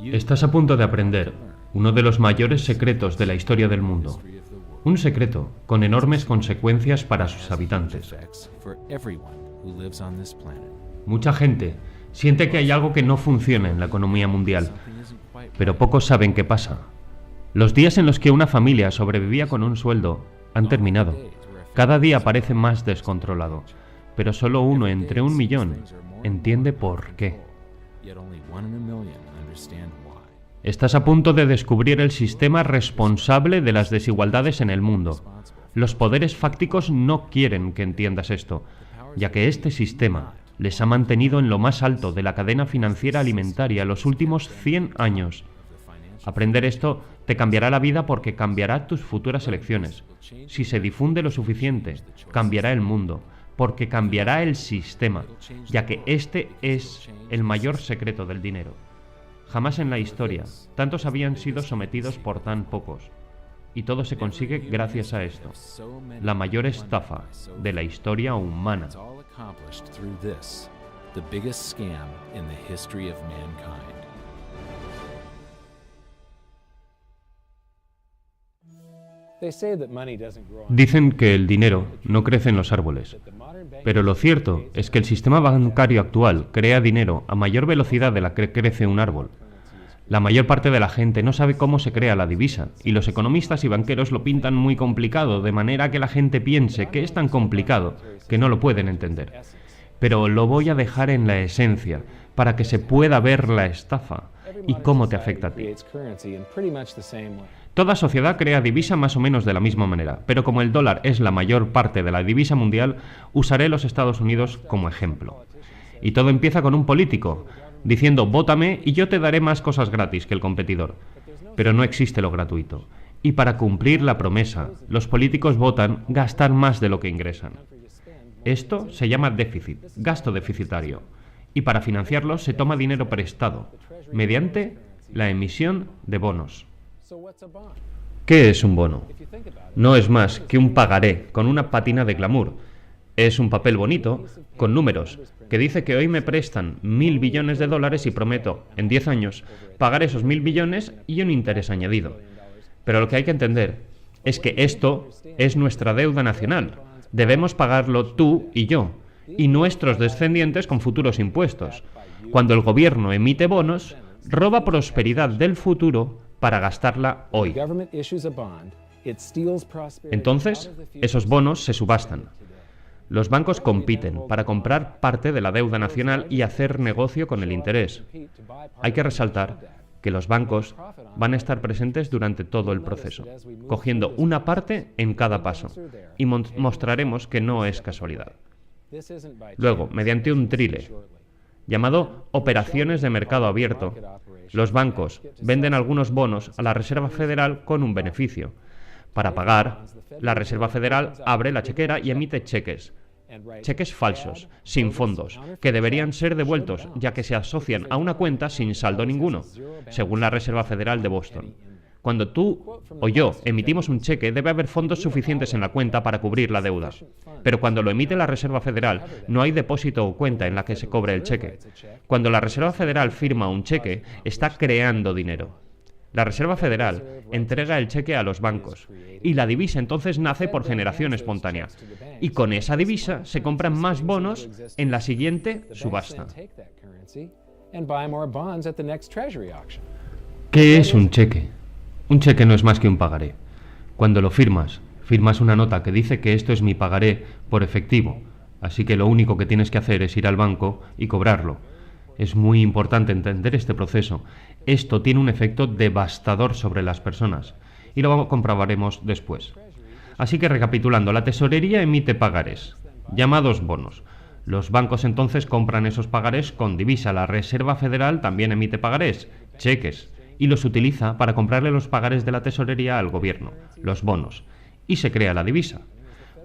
Estás a punto de aprender uno de los mayores secretos de la historia del mundo. Un secreto con enormes consecuencias para sus habitantes. Mucha gente siente que hay algo que no funciona en la economía mundial, pero pocos saben qué pasa. Los días en los que una familia sobrevivía con un sueldo han terminado. Cada día parece más descontrolado, pero solo uno entre 1.000.000 entiende por qué. Estás a punto de descubrir el sistema responsable de las desigualdades en el mundo. Los poderes fácticos no quieren que entiendas esto, ya que este sistema les ha mantenido en lo más alto de la cadena financiera alimentaria los últimos 100 años. Aprender esto te cambiará la vida porque cambiará tus futuras elecciones. Si se difunde lo suficiente, cambiará el mundo, porque cambiará el sistema, ya que este es el mayor secreto del dinero. Jamás en la historia tantos habían sido sometidos por tan pocos, y todo se consigue gracias a esto, la mayor estafa de la historia humana. Dicen que el dinero no crece en los árboles, pero lo cierto es que el sistema bancario actual crea dinero a mayor velocidad de la que crece un árbol. La mayor parte de la gente no sabe cómo se crea la divisa, y los economistas y banqueros lo pintan muy complicado, de manera que la gente piense que es tan complicado que no lo pueden entender. Pero lo voy a dejar en la esencia, para que se pueda ver la estafa y cómo te afecta a ti. Toda sociedad crea divisa más o menos de la misma manera, pero como el dólar es la mayor parte de la divisa mundial, usaré los Estados Unidos como ejemplo. Y todo empieza con un político, diciendo «vótame y yo te daré más cosas gratis que el competidor». Pero no existe lo gratuito. Y para cumplir la promesa, los políticos votan gastar más de lo que ingresan. Esto se llama déficit, gasto deficitario. Y para financiarlo se toma dinero prestado, mediante la emisión de bonos. ¿Qué es un bono? No es más que un pagaré con una pátina de glamour. Es un papel bonito, con números, que dice que hoy me prestan 1.000 billones de dólares y prometo, en 10 años, pagar esos 1.000 billones y un interés añadido. Pero lo que hay que entender es que esto es nuestra deuda nacional. Debemos pagarlo tú y yo, y nuestros descendientes con futuros impuestos. Cuando el gobierno emite bonos, roba prosperidad del futuro para gastarla hoy. Entonces, esos bonos se subastan. Los bancos compiten para comprar parte de la deuda nacional y hacer negocio con el interés. Hay que resaltar que los bancos van a estar presentes durante todo el proceso, cogiendo una parte en cada paso, y mostraremos que no es casualidad. Luego, mediante un trile, llamado operaciones de mercado abierto, los bancos venden algunos bonos a la Reserva Federal con un beneficio. Para pagar, la Reserva Federal abre la chequera y emite cheques falsos, sin fondos, que deberían ser devueltos, ya que se asocian a una cuenta sin saldo ninguno, según la Reserva Federal de Boston. Cuando tú o yo emitimos un cheque, debe haber fondos suficientes en la cuenta para cubrir la deuda. Pero cuando lo emite la Reserva Federal, no hay depósito o cuenta en la que se cobre el cheque. Cuando la Reserva Federal firma un cheque, está creando dinero. La Reserva Federal entrega el cheque a los bancos, y la divisa entonces nace por generación espontánea. Y con esa divisa se compran más bonos en la siguiente subasta. ¿Qué es un cheque? Un cheque no es más que un pagaré. Cuando lo firmas una nota que dice que esto es mi pagaré por efectivo, así que lo único que tienes que hacer es ir al banco y cobrarlo. Es muy importante entender este proceso. Esto tiene un efecto devastador sobre las personas, y lo comprobaremos después. Así que recapitulando, la tesorería emite pagarés, llamados bonos. Los bancos entonces compran esos pagarés con divisa. La Reserva Federal también emite pagarés, cheques, y los utiliza para comprarle los pagarés de la tesorería al gobierno, los bonos, y se crea la divisa.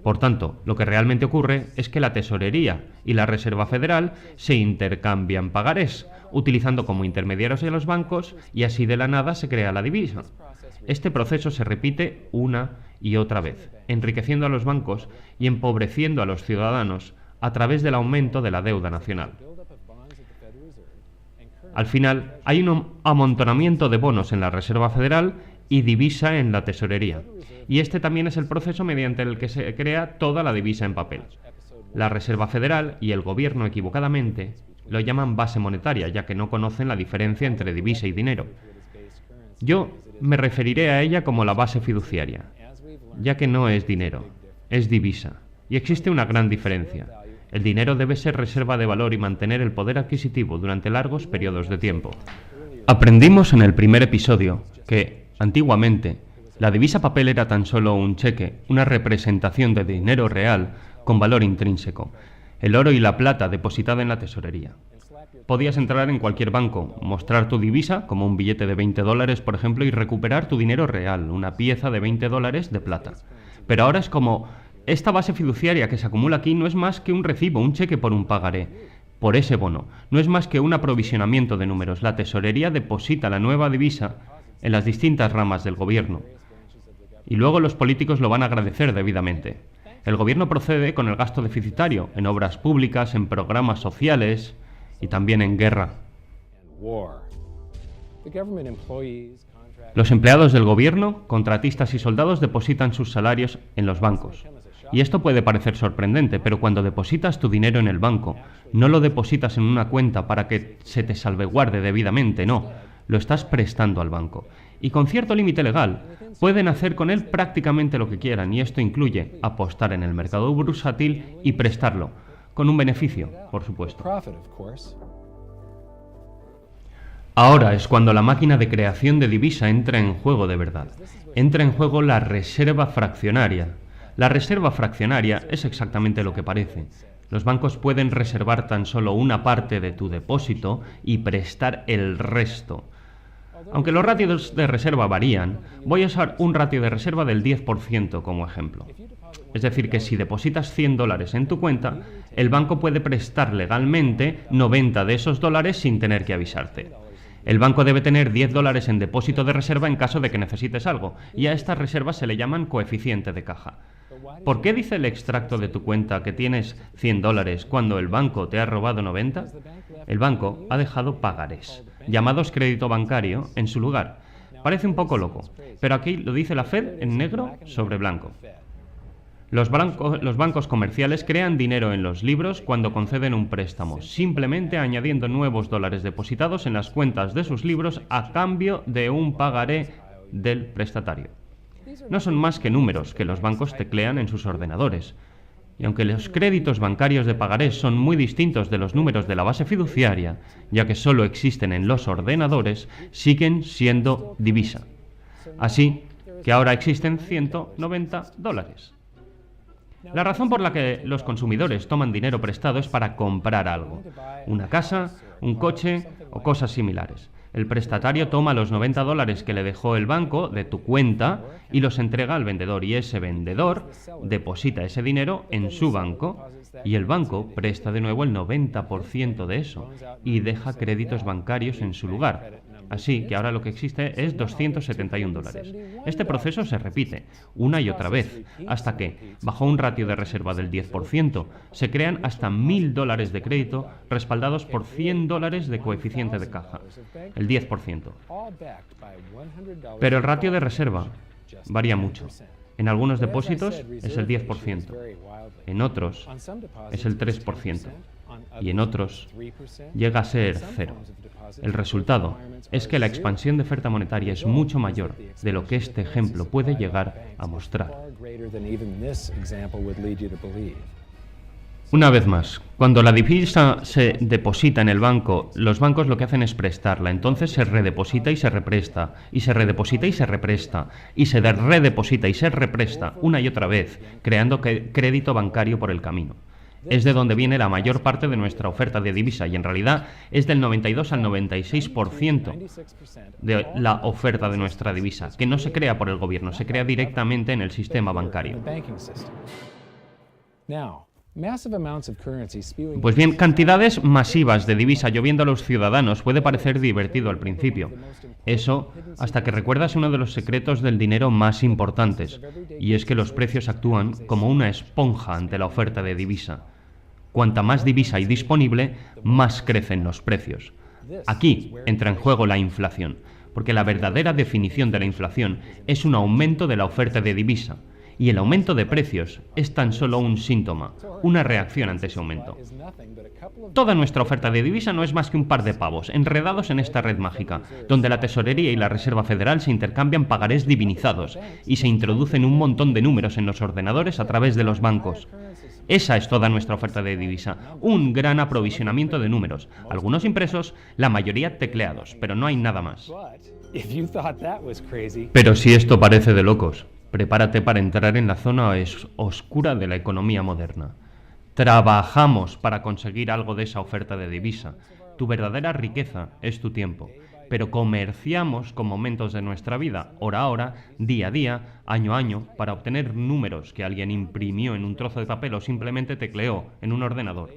Por tanto, lo que realmente ocurre es que la tesorería y la Reserva Federal se intercambian pagarés, utilizando como intermediarios a los bancos, y así de la nada se crea la divisa. Este proceso se repite una y otra vez, enriqueciendo a los bancos y empobreciendo a los ciudadanos a través del aumento de la deuda nacional. Al final, hay un amontonamiento de bonos en la Reserva Federal y divisa en la tesorería. Y este también es el proceso mediante el que se crea toda la divisa en papel. La Reserva Federal y el gobierno equivocadamente lo llaman base monetaria, ya que no conocen la diferencia entre divisa y dinero. Yo me referiré a ella como la base fiduciaria, ya que no es dinero, es divisa. Y existe una gran diferencia. El dinero debe ser reserva de valor y mantener el poder adquisitivo durante largos periodos de tiempo. Aprendimos en el primer episodio que, antiguamente, la divisa papel era tan solo un cheque, una representación de dinero real con valor intrínseco, el oro y la plata depositada en la tesorería. Podías entrar en cualquier banco, mostrar tu divisa, como un billete de $20, por ejemplo, y recuperar tu dinero real, una pieza de $20 de plata. Pero ahora es como: esta base fiduciaria que se acumula aquí no es más que un recibo, un cheque por un pagaré, por ese bono. No es más que un aprovisionamiento de números. La tesorería deposita la nueva divisa en las distintas ramas del gobierno. Y luego los políticos lo van a agradecer debidamente. El gobierno procede con el gasto deficitario en obras públicas, en programas sociales y también en guerra. Los empleados del gobierno, contratistas y soldados depositan sus salarios en los bancos. Y esto puede parecer sorprendente, pero cuando depositas tu dinero en el banco, no lo depositas en una cuenta para que se te salvaguarde debidamente, no. Lo estás prestando al banco. Y con cierto límite legal, pueden hacer con él prácticamente lo que quieran, y esto incluye apostar en el mercado bursátil y prestarlo, con un beneficio, por supuesto. Ahora es cuando la máquina de creación de divisa entra en juego de verdad. Entra en juego la reserva fraccionaria. La reserva fraccionaria es exactamente lo que parece. Los bancos pueden reservar tan solo una parte de tu depósito y prestar el resto. Aunque los ratios de reserva varían, voy a usar un ratio de reserva del 10% como ejemplo. Es decir, que si depositas $100 en tu cuenta, el banco puede prestar legalmente 90 de esos dólares sin tener que avisarte. El banco debe tener $10 en depósito de reserva en caso de que necesites algo, y a estas reservas se le llaman coeficiente de caja. ¿Por qué dice el extracto de tu cuenta que tienes $100 cuando el banco te ha robado 90? El banco ha dejado pagarés, llamados crédito bancario, en su lugar. Parece un poco loco, pero aquí lo dice la Fed en negro sobre blanco. Los bancos comerciales crean dinero en los libros cuando conceden un préstamo, simplemente añadiendo nuevos dólares depositados en las cuentas de sus libros a cambio de un pagaré del prestatario. No son más que números que los bancos teclean en sus ordenadores. Y aunque los créditos bancarios de pagarés son muy distintos de los números de la base fiduciaria, ya que solo existen en los ordenadores, siguen siendo divisa. Así que ahora existen $190. La razón por la que los consumidores toman dinero prestado es para comprar algo, una casa, un coche o cosas similares. El prestatario toma los $90 que le dejó el banco de tu cuenta y los entrega al vendedor, y ese vendedor deposita ese dinero en su banco y el banco presta de nuevo el 90% de eso y deja créditos bancarios en su lugar. Así que ahora lo que existe es $271. Este proceso se repite una y otra vez, hasta que, bajo un ratio de reserva del 10%, se crean hasta $1.000 de crédito respaldados por $100 de coeficiente de caja, el 10%. Pero el ratio de reserva varía mucho. En algunos depósitos es el 10%, en otros es el 3% y en otros llega a ser 0. El resultado es que la expansión de oferta monetaria es mucho mayor de lo que este ejemplo puede llegar a mostrar. Una vez más, cuando la divisa se deposita en el banco, los bancos lo que hacen es prestarla, entonces se redeposita y se represta, y se redeposita y se represta, y se redeposita y se represta una y otra vez, creando crédito bancario por el camino. Es de donde viene la mayor parte de nuestra oferta de divisa, y en realidad es del 92 al 96% de la oferta de nuestra divisa, que no se crea por el gobierno, se crea directamente en el sistema bancario. Pues bien, cantidades masivas de divisa lloviendo a los ciudadanos puede parecer divertido al principio. Eso hasta que recuerdas uno de los secretos del dinero más importantes, y es que los precios actúan como una esponja ante la oferta de divisa. Cuanta más divisa hay disponible, más crecen los precios. Aquí entra en juego la inflación, porque la verdadera definición de la inflación es un aumento de la oferta de divisa, y el aumento de precios es tan solo un síntoma, una reacción ante ese aumento. Toda nuestra oferta de divisa no es más que un par de pavos, enredados en esta red mágica, donde la Tesorería y la Reserva Federal se intercambian pagarés divinizados y se introducen un montón de números en los ordenadores a través de los bancos. Esa es toda nuestra oferta de divisa, un gran aprovisionamiento de números, algunos impresos, la mayoría tecleados, pero no hay nada más. Pero si esto parece de locos, prepárate para entrar en la zona oscura de la economía moderna. Trabajamos para conseguir algo de esa oferta de divisa. Tu verdadera riqueza es tu tiempo, pero comerciamos con momentos de nuestra vida, hora a hora, día a día, año a año, para obtener números que alguien imprimió en un trozo de papel o simplemente tecleó en un ordenador.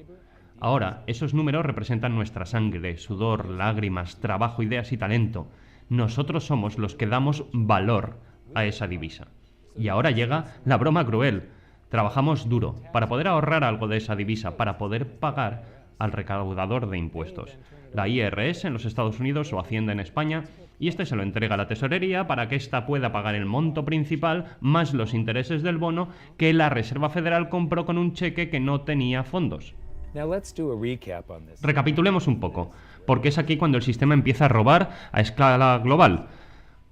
Ahora, esos números representan nuestra sangre, sudor, lágrimas, trabajo, ideas y talento. Nosotros somos los que damos valor a esa divisa. Y ahora llega la broma cruel. Trabajamos duro para poder ahorrar algo de esa divisa, para poder pagar al recaudador de impuestos, la IRS en los Estados Unidos o Hacienda en España, y este se lo entrega a la Tesorería para que ésta pueda pagar el monto principal más los intereses del bono que la Reserva Federal compró con un cheque que no tenía fondos. Recapitulemos un poco, porque es aquí cuando el sistema empieza a robar a escala global.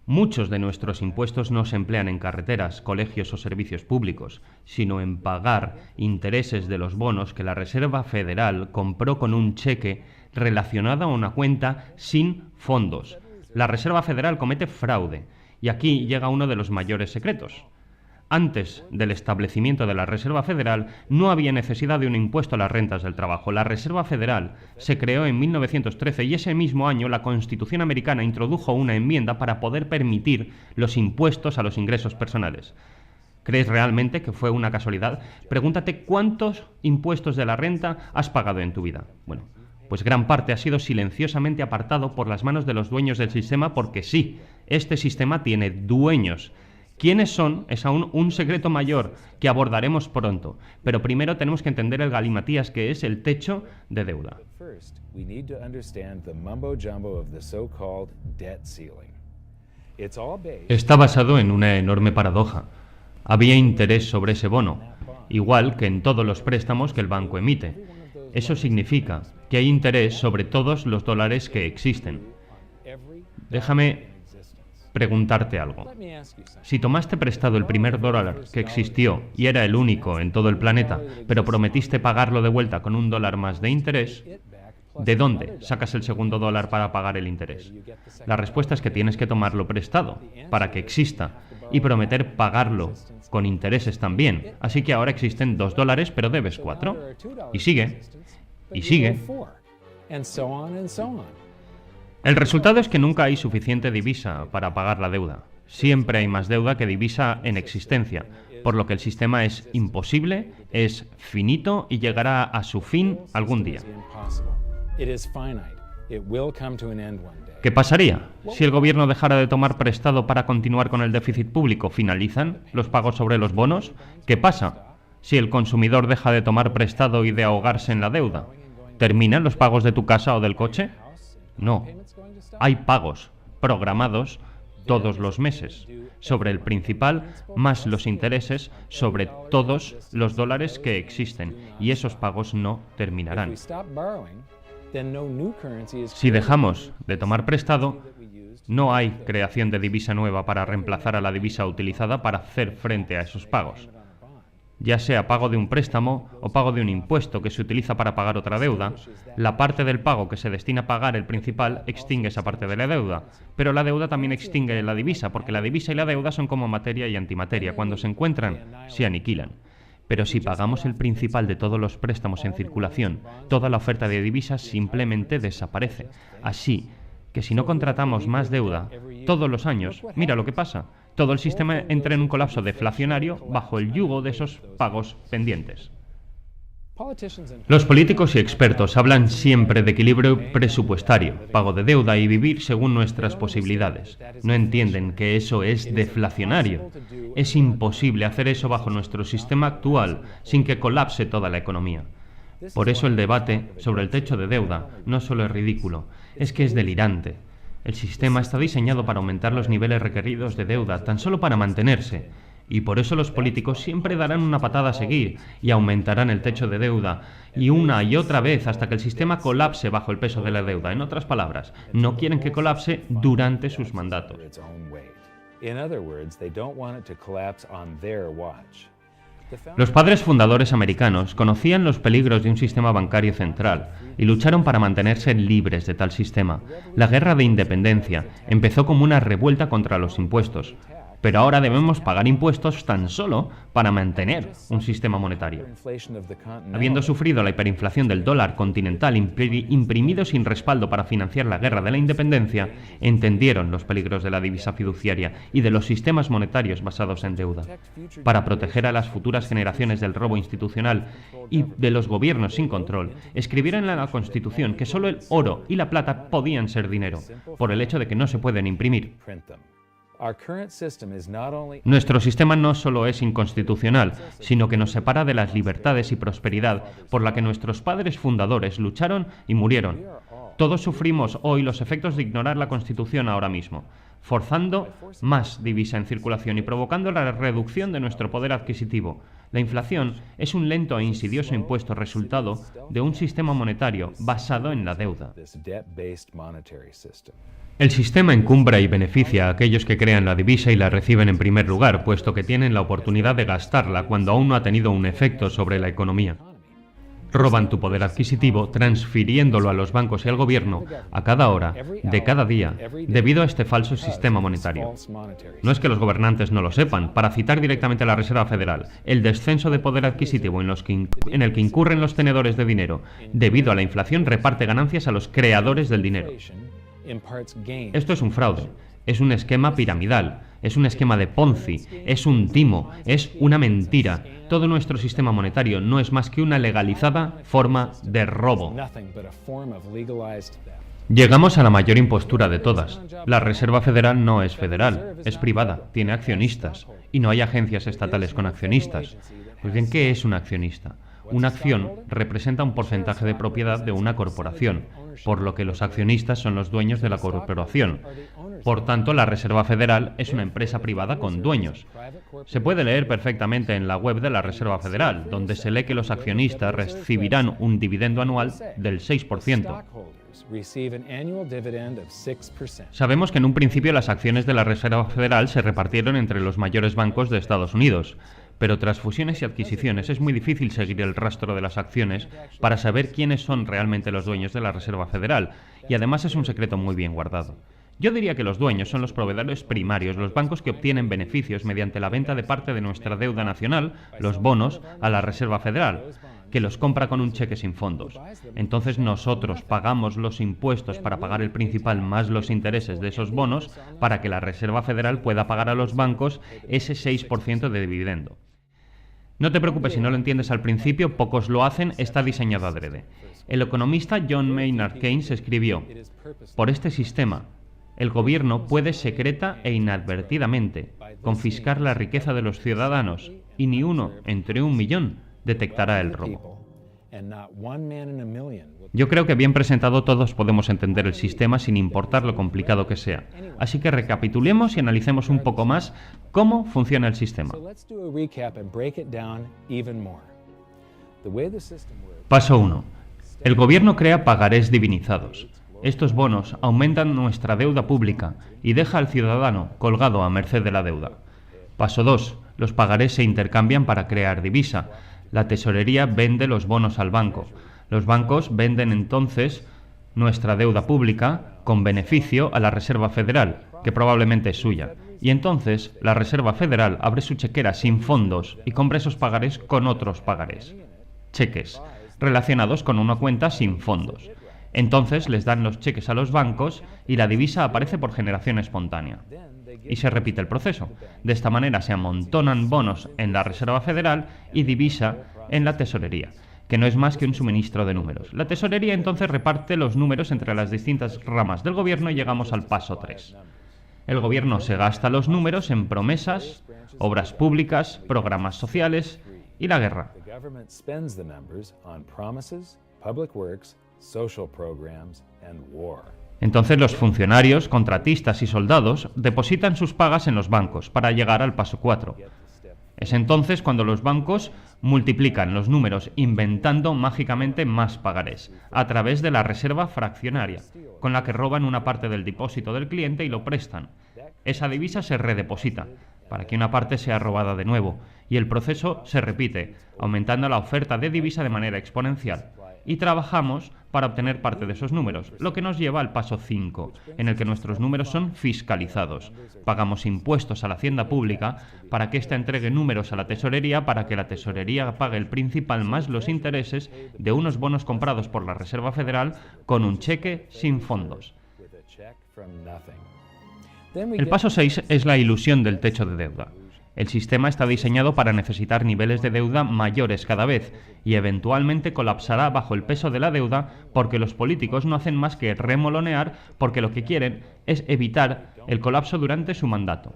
Muchos de nuestros impuestos no se emplean en carreteras, colegios o servicios públicos, sino en pagar intereses de los bonos que la Reserva Federal compró con un cheque relacionado a una cuenta sin fondos. La Reserva Federal comete fraude, y aquí llega uno de los mayores secretos. Antes del establecimiento de la Reserva Federal no había necesidad de un impuesto a las rentas del trabajo. La Reserva Federal se creó en 1913 y ese mismo año la Constitución americana introdujo una enmienda para poder permitir los impuestos a los ingresos personales. ¿Crees realmente que fue una casualidad? Pregúntate cuántos impuestos de la renta has pagado en tu vida. Bueno, pues gran parte ha sido silenciosamente apartado por las manos de los dueños del sistema porque sí, este sistema tiene dueños. ¿Quiénes son? Es aún un secreto mayor que abordaremos pronto, pero primero tenemos que entender el galimatías que es el techo de deuda. Está basado en una enorme paradoja. Había interés sobre ese bono, igual que en todos los préstamos que el banco emite. Eso significa que hay interés sobre todos los dólares que existen. Déjame preguntarte algo. Si tomaste prestado el primer dólar que existió y era el único en todo el planeta, pero prometiste pagarlo de vuelta con $1 más de interés, ¿de dónde sacas el segundo dólar para pagar el interés? La respuesta es que tienes que tomarlo prestado para que exista y prometer pagarlo con intereses también. Así que ahora existen $2, pero debes 4. Y sigue. Y sigue. El resultado es que nunca hay suficiente divisa para pagar la deuda. Siempre hay más deuda que divisa en existencia, por lo que el sistema es imposible, es finito y llegará a su fin algún día. ¿Qué pasaría si el gobierno dejara de tomar prestado para continuar con el déficit público? ¿Finalizan los pagos sobre los bonos? ¿Qué pasa si el consumidor deja de tomar prestado y de ahogarse en la deuda? ¿Terminan los pagos de tu casa o del coche? No. Hay pagos programados todos los meses sobre el principal más los intereses sobre todos los dólares que existen y esos pagos no terminarán. Si dejamos de tomar prestado, no hay creación de divisa nueva para reemplazar a la divisa utilizada para hacer frente a esos pagos. Ya sea pago de un préstamo o pago de un impuesto que se utiliza para pagar otra deuda, la parte del pago que se destina a pagar el principal extingue esa parte de la deuda, pero la deuda también extingue la divisa, porque la divisa y la deuda son como materia y antimateria. Cuando se encuentran, se aniquilan. Pero si pagamos el principal de todos los préstamos en circulación, toda la oferta de divisas simplemente desaparece. Así que si no contratamos más deuda todos los años, mira lo que pasa. Todo el sistema entra en un colapso deflacionario bajo el yugo de esos pagos pendientes. Los políticos y expertos hablan siempre de equilibrio presupuestario, pago de deuda y vivir según nuestras posibilidades. No entienden que eso es deflacionario. Es imposible hacer eso bajo nuestro sistema actual sin que colapse toda la economía. Por eso el debate sobre el techo de deuda no solo es ridículo, Es que es delirante. El sistema está diseñado para aumentar los niveles requeridos de deuda, tan solo para mantenerse. Y por eso los políticos siempre darán una patada a seguir y aumentarán el techo de deuda, y una y otra vez hasta que el sistema colapse bajo el peso de la deuda. En otras palabras, no quieren que colapse durante sus mandatos. Los padres fundadores americanos conocían los peligros de un sistema bancario central y lucharon para mantenerse libres de tal sistema. La guerra de independencia empezó como una revuelta contra los impuestos, pero ahora debemos pagar impuestos tan solo para mantener un sistema monetario. Habiendo sufrido la hiperinflación del dólar continental imprimido sin respaldo para financiar la guerra de la independencia, entendieron los peligros de la divisa fiduciaria y de los sistemas monetarios basados en deuda. Para proteger a las futuras generaciones del robo institucional y de los gobiernos sin control, escribieron en la Constitución que solo el oro y la plata podían ser dinero, por el hecho de que no se pueden imprimir. Nuestro sistema no solo es inconstitucional, sino que nos separa de las libertades y prosperidad por la que nuestros padres fundadores lucharon y murieron. Todos sufrimos hoy los efectos de ignorar la Constitución ahora mismo, forzando más divisa en circulación y provocando la reducción de nuestro poder adquisitivo. La inflación es un lento e insidioso impuesto resultado de un sistema monetario basado en la deuda. El sistema encumbra y beneficia a aquellos que crean la divisa y la reciben en primer lugar, puesto que tienen la oportunidad de gastarla cuando aún no ha tenido un efecto sobre la economía. Roban tu poder adquisitivo transfiriéndolo a los bancos y al gobierno a cada hora, de cada día, debido a este falso sistema monetario. No es que los gobernantes no lo sepan. Para citar directamente a la Reserva Federal, el descenso de poder adquisitivo en el que incurren los tenedores de dinero debido a la inflación reparte ganancias a los creadores del dinero. Esto es un fraude, es un esquema piramidal, es un esquema de Ponzi, es un timo, es una mentira. Todo nuestro sistema monetario no es más que una legalizada forma de robo. Llegamos a la mayor impostura de todas. La Reserva Federal no es federal, es privada, tiene accionistas, y no hay agencias estatales con accionistas. Pues bien, ¿qué es un accionista? Una acción representa un porcentaje de propiedad de una corporación, por lo que los accionistas son los dueños de la corporación. Por tanto, la Reserva Federal es una empresa privada con dueños. Se puede leer perfectamente en la web de la Reserva Federal, donde se lee que los accionistas recibirán un dividendo anual del 6%. Sabemos que en un principio las acciones de la Reserva Federal se repartieron entre los mayores bancos de Estados Unidos, pero tras fusiones y adquisiciones es muy difícil seguir el rastro de las acciones para saber quiénes son realmente los dueños de la Reserva Federal, y además es un secreto muy bien guardado. Yo diría que los dueños son los proveedores primarios, los bancos que obtienen beneficios mediante la venta de parte de nuestra deuda nacional, los bonos, a la Reserva Federal, que los compra con un cheque sin fondos. Entonces nosotros pagamos los impuestos para pagar el principal más los intereses de esos bonos para que la Reserva Federal pueda pagar a los bancos ese 6% de dividendo. No te preocupes si no lo entiendes al principio, pocos lo hacen, está diseñado adrede. El economista John Maynard Keynes escribió: por este sistema, el gobierno puede secreta e inadvertidamente confiscar la riqueza de los ciudadanos y ni uno entre 1.000.000 detectará el robo. Yo creo que bien presentado todos podemos entender el sistema sin importar lo complicado que sea. Así que recapitulemos y analicemos un poco más cómo funciona el sistema. Paso 1. El gobierno crea pagarés divinizados. Estos bonos aumentan nuestra deuda pública y deja al ciudadano colgado a merced de la deuda. Paso 2. Los pagarés se intercambian para crear divisa. La tesorería vende los bonos al banco. Los bancos venden entonces nuestra deuda pública con beneficio a la Reserva Federal, que probablemente es suya. Y entonces la Reserva Federal abre su chequera sin fondos y compra esos pagarés con otros pagarés, cheques, relacionados con una cuenta sin fondos. Entonces les dan los cheques a los bancos y la divisa aparece por generación espontánea. Y se repite el proceso. De esta manera se amontonan bonos en la Reserva Federal y divisa en la tesorería, que no es más que un suministro de números. La tesorería entonces reparte los números entre las distintas ramas del gobierno y llegamos al paso 3. El gobierno se gasta los números en promesas, obras públicas, programas sociales y la guerra. Entonces los funcionarios, contratistas y soldados depositan sus pagas en los bancos para llegar al paso 4. Es entonces cuando los bancos multiplican los números inventando mágicamente más pagarés a través de la reserva fraccionaria, con la que roban una parte del depósito del cliente y lo prestan. Esa divisa se redeposita para que una parte sea robada de nuevo y el proceso se repite, aumentando la oferta de divisa de manera exponencial. Y trabajamos para obtener parte de esos números, lo que nos lleva al paso 5, en el que nuestros números son fiscalizados. Pagamos impuestos a la hacienda pública para que ésta entregue números a la tesorería para que la tesorería pague el principal más los intereses de unos bonos comprados por la Reserva Federal con un cheque sin fondos. El paso 6 es la ilusión del techo de deuda. El sistema está diseñado para necesitar niveles de deuda mayores cada vez y eventualmente colapsará bajo el peso de la deuda porque los políticos no hacen más que remolonear porque lo que quieren es evitar el colapso durante su mandato.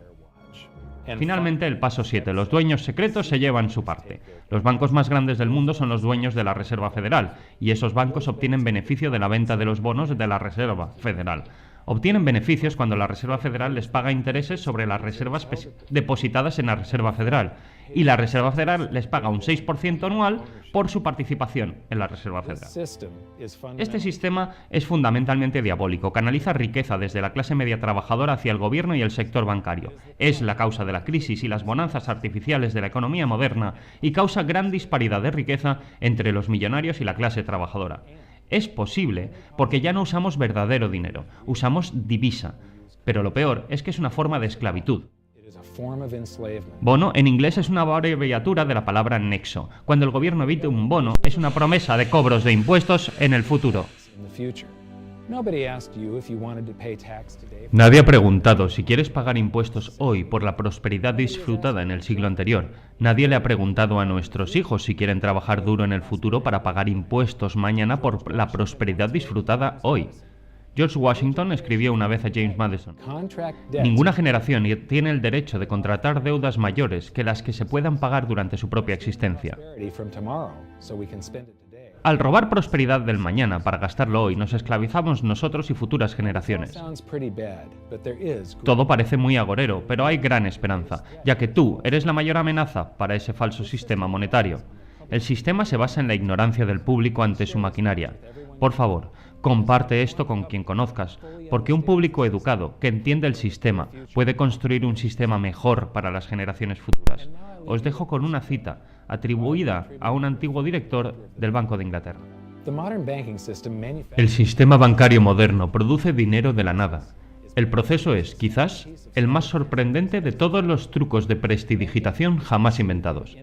Finalmente, el paso 7. Los dueños secretos se llevan su parte. Los bancos más grandes del mundo son los dueños de la Reserva Federal y esos bancos obtienen beneficio de la venta de los bonos de la Reserva Federal. Obtienen beneficios cuando la Reserva Federal les paga intereses sobre las reservas depositadas en la Reserva Federal y la Reserva Federal les paga un 6% anual por su participación en la Reserva Federal. Este sistema es fundamentalmente diabólico, canaliza riqueza desde la clase media trabajadora hacia el gobierno y el sector bancario. Es la causa de la crisis y las bonanzas artificiales de la economía moderna y causa gran disparidad de riqueza entre los millonarios y la clase trabajadora. Es posible porque ya no usamos verdadero dinero, usamos divisa. Pero lo peor es que es una forma de esclavitud. Bono en inglés es una abreviatura de la palabra nexo. Cuando el gobierno emite un bono, es una promesa de cobros de impuestos en el futuro. Nadie ha preguntado si quieres pagar impuestos hoy por la prosperidad disfrutada en el siglo anterior. Nadie le ha preguntado a nuestros hijos si quieren trabajar duro en el futuro para pagar impuestos mañana por la prosperidad disfrutada hoy. George Washington escribió una vez a James Madison: ninguna generación tiene el derecho de contratar deudas mayores que las que se puedan pagar durante su propia existencia. Al robar prosperidad del mañana para gastarlo hoy, nos esclavizamos nosotros y futuras generaciones. Todo parece muy agorero, pero hay gran esperanza, ya que tú eres la mayor amenaza para ese falso sistema monetario. El sistema se basa en la ignorancia del público ante su maquinaria. Por favor, comparte esto con quien conozcas, porque un público educado que entiende el sistema puede construir un sistema mejor para las generaciones futuras. Os dejo con una cita atribuida a un antiguo director del Banco de Inglaterra. El sistema bancario moderno produce dinero de la nada. El proceso es, quizás, el más sorprendente de todos los trucos de prestidigitación jamás inventados.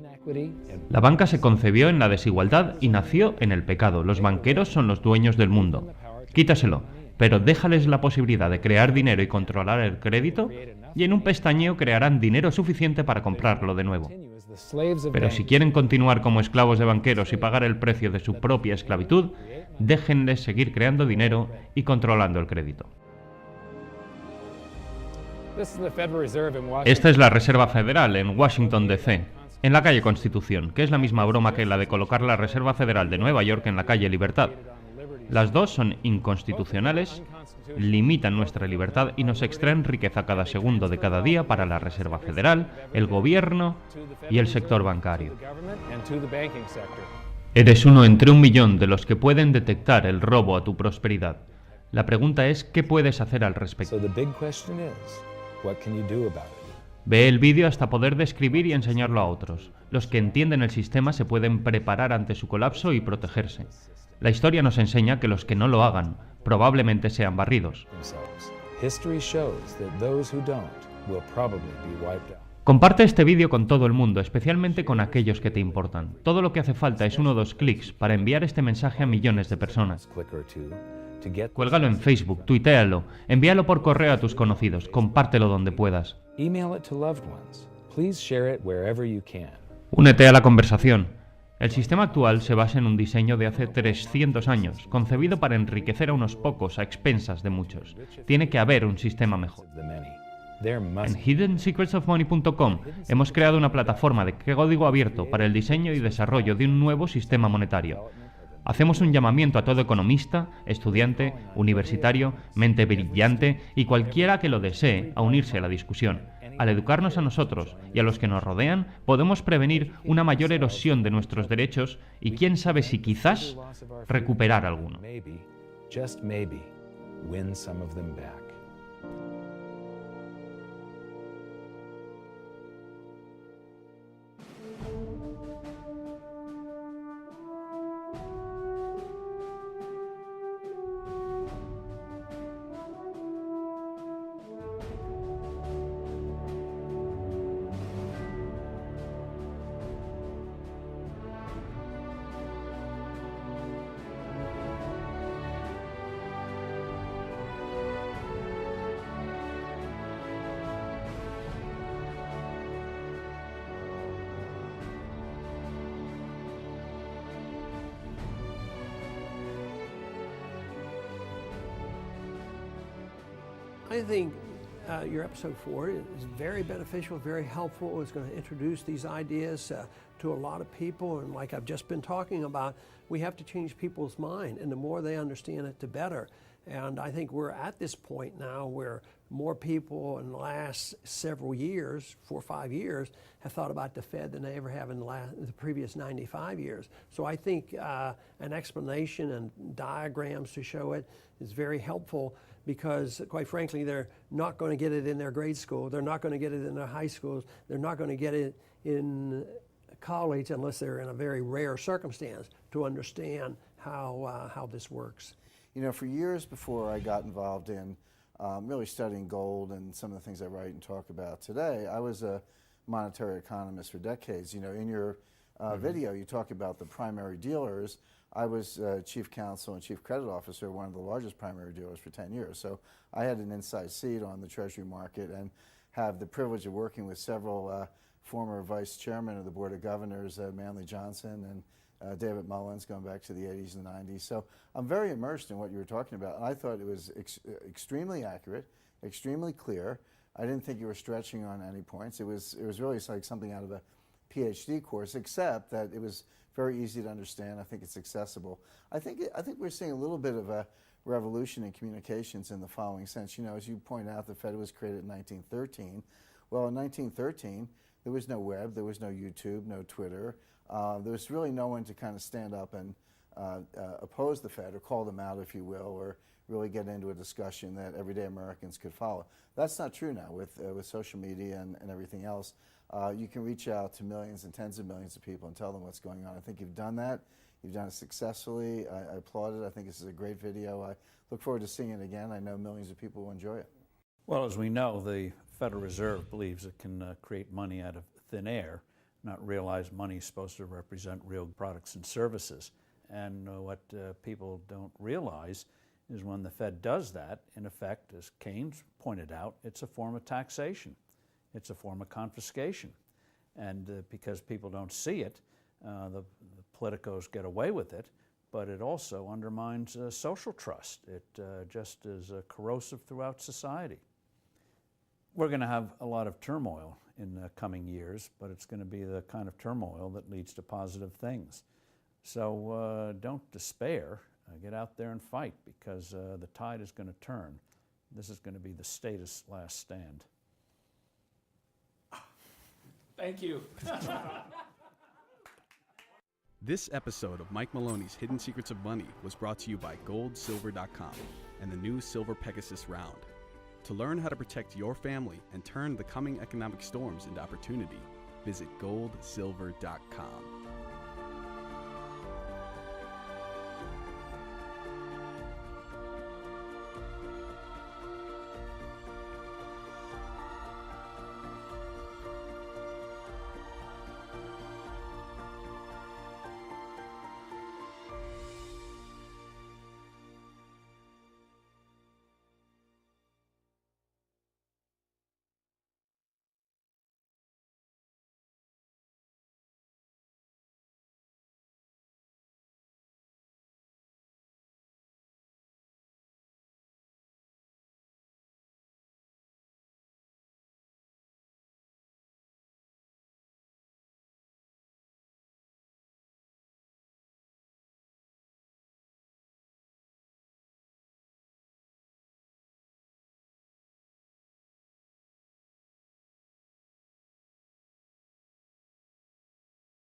La banca se concebió en la desigualdad y nació en el pecado. Los banqueros son los dueños del mundo. Quítaselo, pero déjales la posibilidad de crear dinero y controlar el crédito, y en un pestañeo crearán dinero suficiente para comprarlo de nuevo. Pero si quieren continuar como esclavos de banqueros y pagar el precio de su propia esclavitud, déjenles seguir creando dinero y controlando el crédito. Esta es la Reserva Federal en Washington, D.C., en la calle Constitución, que es la misma broma que la de colocar la Reserva Federal de Nueva York en la calle Libertad. Las dos son inconstitucionales, limitan nuestra libertad y nos extraen riqueza cada segundo de cada día para la Reserva Federal, el gobierno y el sector bancario. Eres uno entre 1 millón de los que pueden detectar el robo a tu prosperidad. La pregunta es, ¿qué puedes hacer al respecto? Ve el vídeo hasta poder describir y enseñarlo a otros. Los que entienden el sistema se pueden preparar ante su colapso y protegerse. La historia nos enseña que los que no lo hagan probablemente sean barridos. Comparte este vídeo con todo el mundo, especialmente con aquellos que te importan. Todo lo que hace falta es 1 o 2 clics para enviar este mensaje a millones de personas. Cuélgalo en Facebook, tuitéalo, envíalo por correo a tus conocidos, compártelo donde puedas. Únete a la conversación. El sistema actual se basa en un diseño de hace 300 años, concebido para enriquecer a unos pocos a expensas de muchos. Tiene que haber un sistema mejor. En hiddensecretsofmoney.com hemos creado una plataforma de código abierto para el diseño y desarrollo de un nuevo sistema monetario. Hacemos un llamamiento a todo economista, estudiante, universitario, mente brillante y cualquiera que lo desee a unirse a la discusión. Al educarnos a nosotros y a los que nos rodean, podemos prevenir una mayor erosión de nuestros derechos y quién sabe si quizás recuperar alguno. Just maybe, win some of them back. I think your episode 4 is very beneficial, very helpful. It's going to introduce these ideas to a lot of people. And like I've just been talking about, we have to change people's mind. And the more they understand it, the better. And I think we're at this point now where more people in the last several years, 4 or 5 years, have thought about the Fed than they ever have in the previous 95 years. So I think an explanation and diagrams to show it is very helpful, because quite frankly, they're not going to get it in their grade school. They're not going to get it in their high schools. They're not going to get it in college unless they're in a very rare circumstance to understand how this works. You know, for years before I got involved in really studying gold and some of the things I write and talk about today, I was a monetary economist for decades. You know, in your video, you talk about the primary dealers. I was chief counsel and chief credit officer of one of the largest primary dealers for 10 years. So I had an inside seat on the Treasury market and have the privilege of working with several former vice chairmen of the Board of Governors, Manley Johnson and David Mullins, going back to the 80s and 90s. So I'm very immersed in what you were talking about. I thought it was extremely accurate, extremely clear. I didn't think you were stretching on any points. It was really like something out of a PhD course, except that it was very easy to understand. I think it's accessible. I think we're seeing a little bit of a revolution in communications in the following sense. You know, as you point out, the Fed was created in 1913. Well, in 1913, there was no web, there was no YouTube, no Twitter. There was really no one to kind of stand up and oppose the Fed or call them out, if you will, or really get into a discussion that everyday Americans could follow. That's not true now with social media and everything else. You can reach out to millions and tens of millions of people and tell them what's going on. I think you've done that. You've done it successfully. I applaud it. I think this is a great video. I look forward to seeing it again. I know millions of people will enjoy it. Well, as we know, the Federal Reserve believes it can create money out of thin air, not realize money is supposed to represent real products and services. And what people don't realize is when the Fed does that, in effect, as Keynes pointed out, it's a form of taxation. It's a form of confiscation. And because people don't see it, the politicos get away with it, but it also undermines social trust. It just is corrosive throughout society. We're going to have a lot of turmoil in the coming years, but it's going to be the kind of turmoil that leads to positive things. So don't despair. Get out there and fight, because the tide is going to turn. This is going to be the status last stand. Thank you. This episode of Mike Maloney's Hidden Secrets of Money was brought to you by GoldSilver.com and the new Silver Pegasus Round. To learn how to protect your family and turn the coming economic storms into opportunity, visit GoldSilver.com.